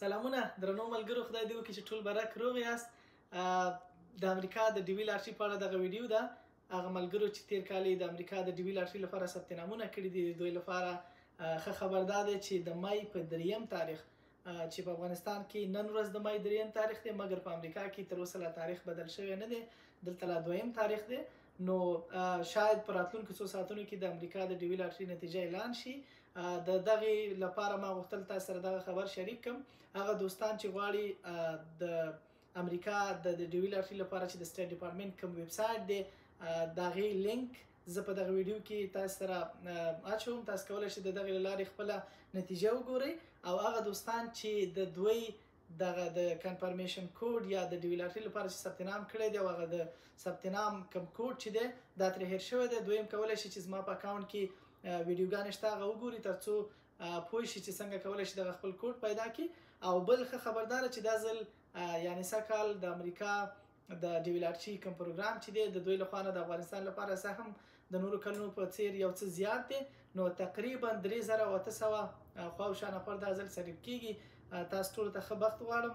سلامونه درنو ملګرو، خدای دې وکړي چې ټول برک روغ یاست. د امریکا د ډي وي لاټري په اړه دغه ویډیو ده. هغه ملګرو چې تیر کال د امریکا د ډي وي لاټري لپاره ثبت نامونه کړي دي، دوی لپاره ښه خبر دا دی چې د مای په 3 تاریخ چې په افغانستان کې نن ورځ د مای 3 تاریخ دی، مګر په امریکا کې تر اوسه لا تاریخ بدل شوی نه دی، دلته لا 2 تاریخ دی. نو شاید په راتلونکو څو ساعتونو کې د امریکا د ډي وي لاټري نتیجه اعلان شي. د دغې لپاره ما غوښتل تاسو سره دغه خبر شریک کړم. هغه دوستان چې غواړي د امریکا د ډي وي لاټري لپاره چې د سټیټ ډپارټمنټ کوم ویب سایټ دی، د هغې لینک زه په دغه ویډیو کې تاسو سره اچوم. تاسو کولی شئ د دغې له لارې خپله نتیجه وګورئ، او هغه دوستان چې د دوی دغه د کنفرمیشن کوډ یا د ډي وي لاټري لپاره چې ثبت نام کړی دی، او هغه د ثبت نام کوم کوډ چې دی دا ترې هیر شوی دی، دوی هم کولی شي چې زما په اکاونټ کې ویډیوګانې شته هغه وګوري، تر څو پوه شي چې څنګه کولی شي دغه خپل کوډ پیدا کړي. او بل ښه خبردار چې دا ځل یعنې سږ کال د امریکا د ډي وي لاټري کوم پروګرام چې دی د دوی لخوا نه د افغانستان لپاره څه هم د نورو کلونو په څیر یو څه زیات دی، نو تقریبا 3800 خواوشا نفر دا ځل صرف کیږي. تاسو ټولو ته ښه بخت غواړم.